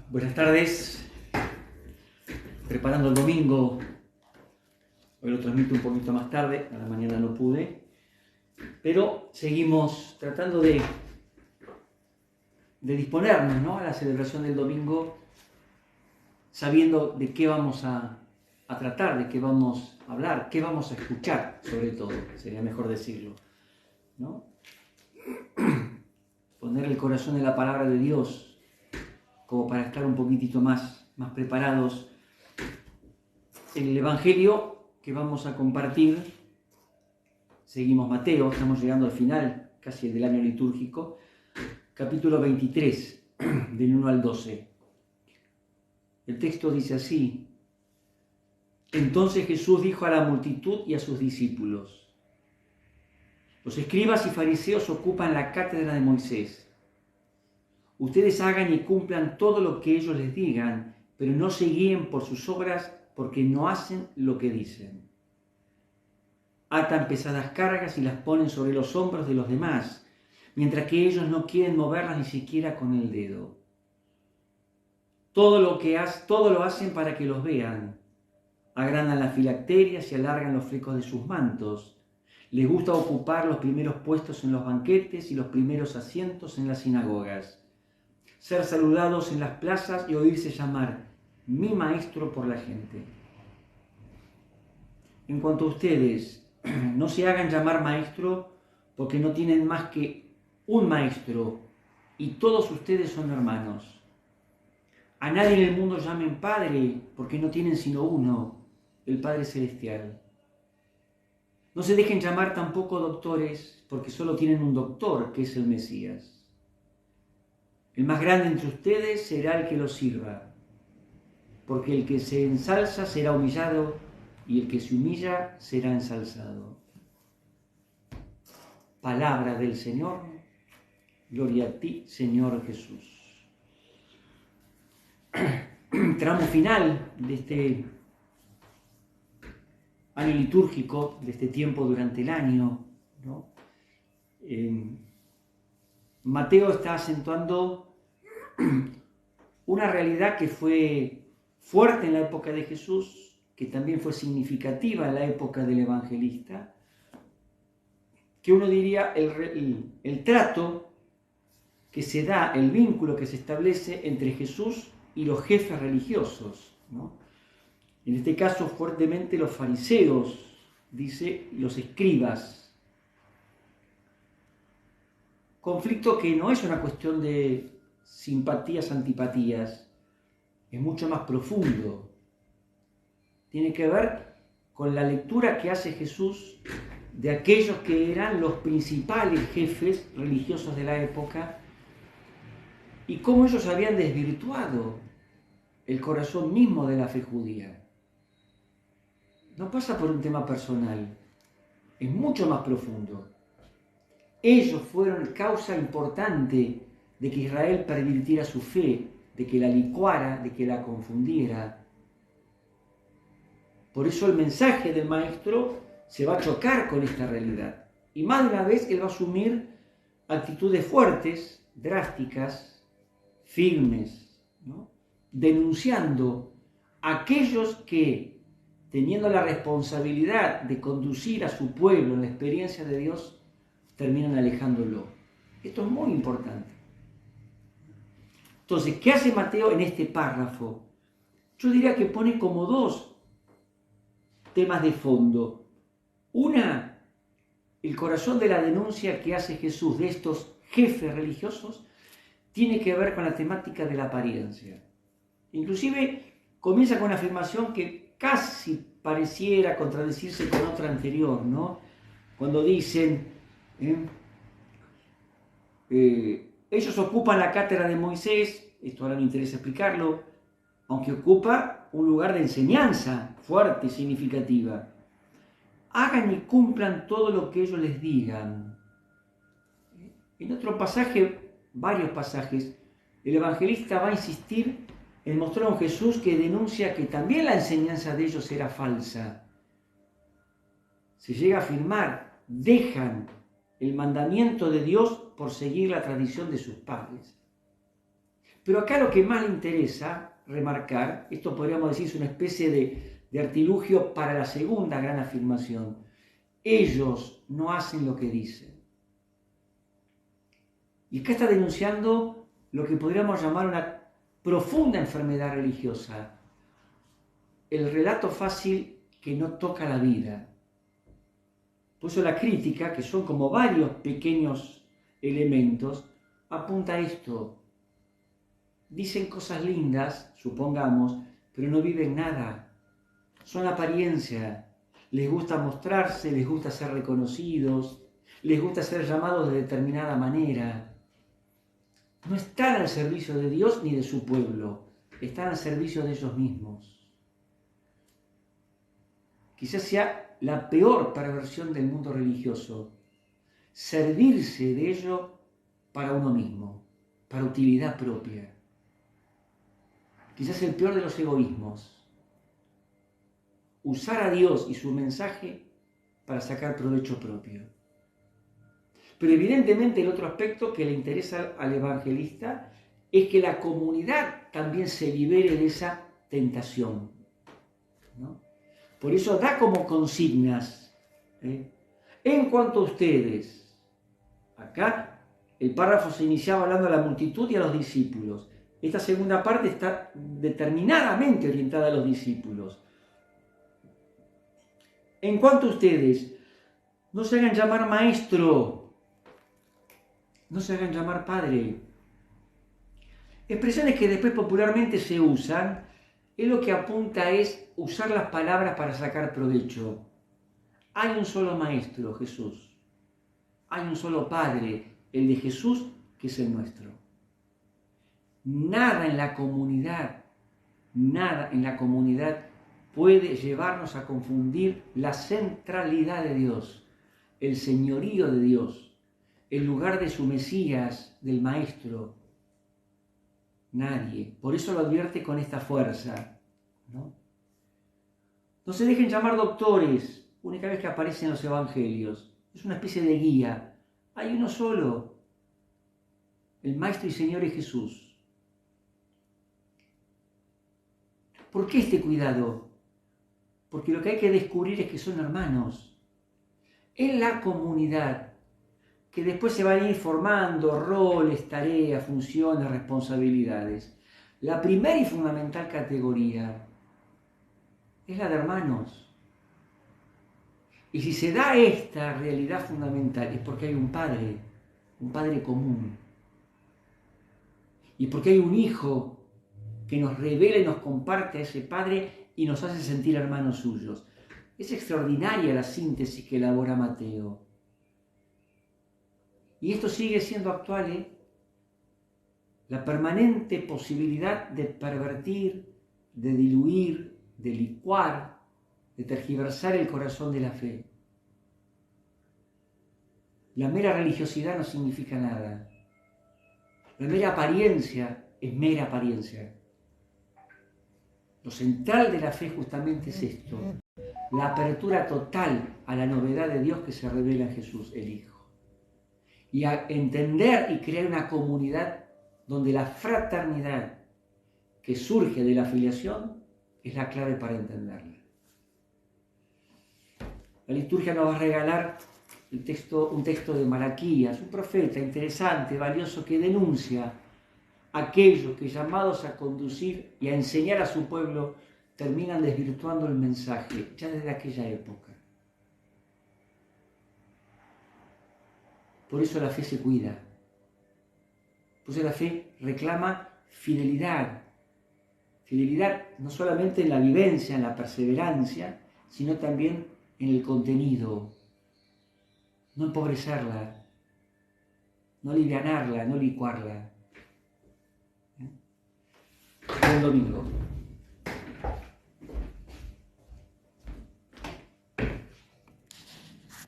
Buenas tardes, preparando el domingo. Hoy lo transmito un poquito más tarde, a la mañana no pude, pero seguimos tratando de disponernos, ¿no?, a la celebración del domingo, sabiendo de qué vamos a tratar, de qué vamos a hablar, qué vamos a escuchar, sobre todo, sería mejor decirlo, ¿no? Poner el corazón en la palabra de Dios, como para estar un poquitito más preparados. El Evangelio que vamos a compartir, seguimos Mateo, estamos llegando al final casi del año litúrgico, capítulo 23, del 1 al 12. El texto dice así: Entonces Jesús dijo a la multitud y a sus discípulos: Los escribas y fariseos ocupan la cátedra de Moisés. Ustedes hagan y cumplan todo lo que ellos les digan, pero no se guíen por sus obras, porque no hacen lo que dicen. Atan pesadas cargas y las ponen sobre los hombros de los demás, mientras que ellos no quieren moverlas ni siquiera con el dedo. Todo lo hacen para que los vean. Agrandan las filacterias y alargan los flecos de sus mantos. Les gusta ocupar los primeros puestos en los banquetes y los primeros asientos en las sinagogas. Ser saludados en las plazas y oírse llamar mi maestro por la gente. En cuanto a ustedes, no se hagan llamar maestro, porque no tienen más que un maestro y todos ustedes son hermanos. A nadie en el mundo llamen Padre, porque no tienen sino uno, el Padre Celestial. No se dejen llamar tampoco doctores, porque solo tienen un doctor, que es el Mesías. El más grande entre ustedes será el que los sirva, porque el que se ensalza será humillado, y el que se humilla será ensalzado. Palabra del Señor. Gloria a ti, Señor Jesús. Tramo final de este año litúrgico, de este tiempo durante el año, ¿no? Mateo está acentuando una realidad que fue fuerte en la época de Jesús, que también fue significativa en la época del evangelista, que uno diría el trato que se da, el vínculo que se establece entre Jesús y los jefes religiosos, ¿no? En este caso fuertemente los fariseos, dice, los escribas. Conflicto que no es una cuestión de simpatías, antipatías, es mucho más profundo. Tiene que ver con la lectura que hace Jesús de aquellos que eran los principales jefes religiosos de la época y cómo ellos habían desvirtuado el corazón mismo de la fe judía. No pasa por un tema personal, es mucho más profundo. Ellos fueron causa importante de que Israel pervirtiera su fe, de que la licuara, de que la confundiera. Por eso el mensaje del Maestro se va a chocar con esta realidad. Y más de una vez él va a asumir actitudes fuertes, drásticas, firmes, ¿no?, denunciando a aquellos que, teniendo la responsabilidad de conducir a su pueblo en la experiencia de Dios, terminan alejándolo. Esto es muy importante. Entonces, ¿qué hace Mateo en este párrafo? Yo diría que pone como dos temas de fondo. Una, el corazón de la denuncia que hace Jesús de estos jefes religiosos tiene que ver con la temática de la apariencia. Inclusive comienza con una afirmación que casi pareciera contradecirse con otra anterior, ¿no? Cuando dicen, ellos ocupan la cátedra de Moisés, esto ahora no interesa explicarlo, aunque ocupa un lugar de enseñanza fuerte y significativa. Hagan y cumplan todo lo que ellos les digan. En otro pasaje, varios pasajes, el evangelista va a insistir en mostrar a un Jesús que denuncia que también la enseñanza de ellos era falsa. Se llega a afirmar, dejan el mandamiento de Dios por seguir la tradición de sus padres. Pero acá lo que más le interesa remarcar, esto podríamos decir es una especie de artilugio para la segunda gran afirmación. Ellos no hacen lo que dicen. Y acá está denunciando lo que podríamos llamar una profunda enfermedad religiosa. El relato fácil que no toca la vida. Por eso la crítica, que son como varios pequeños elementos, apunta a esto. Dicen cosas lindas, supongamos, pero no viven nada. Son apariencia. Les gusta mostrarse, les gusta ser reconocidos, les gusta ser llamados de determinada manera. No están al servicio de Dios ni de su pueblo, están al servicio de ellos mismos. Quizás sea la peor perversión del mundo religioso, servirse de ello para uno mismo, para utilidad propia. Quizás el peor de los egoísmos, usar a Dios y su mensaje para sacar provecho propio. Pero evidentemente el otro aspecto que le interesa al evangelista es que la comunidad también se libere de esa tentación, ¿no? Por eso da como consignas, en cuanto a ustedes. Acá el párrafo se iniciaba hablando a la multitud y a los discípulos. Esta segunda parte está determinadamente orientada a los discípulos. En cuanto a ustedes, no se hagan llamar maestro, no se hagan llamar padre. Expresiones que después popularmente se usan, es lo que apunta es usar las palabras para sacar provecho. Hay un solo maestro, Jesús. Hay un solo Padre, el de Jesús, que es el nuestro. Nada en la comunidad puede llevarnos a confundir la centralidad de Dios, el señorío de Dios, el lugar de su Mesías, del Maestro. Nadie. Por eso lo advierte con esta fuerza, ¿no? No se dejen llamar doctores, única vez que aparece en los evangelios. Es una especie de guía. Hay uno solo. El Maestro y Señor es Jesús. ¿Por qué este cuidado? Porque lo que hay que descubrir es que son hermanos. En la comunidad, que después se van a ir formando roles, tareas, funciones, responsabilidades. La primera y fundamental categoría es la de hermanos. Y si se da esta realidad fundamental es porque hay un Padre común. Y porque hay un Hijo que nos revela y nos comparte a ese Padre y nos hace sentir hermanos suyos. Es extraordinaria la síntesis que elabora Mateo. Y esto sigue siendo actual, la permanente posibilidad de pervertir, de diluir, de licuar, de tergiversar el corazón de la fe. La mera religiosidad no significa nada. La mera apariencia es mera apariencia. Lo central de la fe justamente es esto, la apertura total a la novedad de Dios que se revela en Jesús, el Hijo. Y a entender y crear una comunidad donde la fraternidad que surge de la filiación es la clave para entenderla. La liturgia nos va a regalar un texto de Malaquías, un profeta interesante, valioso, que denuncia a aquellos que, llamados a conducir y a enseñar a su pueblo, terminan desvirtuando el mensaje ya desde aquella época. Por eso la fe se cuida. Por eso la fe reclama fidelidad. Fidelidad no solamente en la vivencia, en la perseverancia, sino también en el contenido. No empobrecerla, no alivianarla, no licuarla. Buen domingo.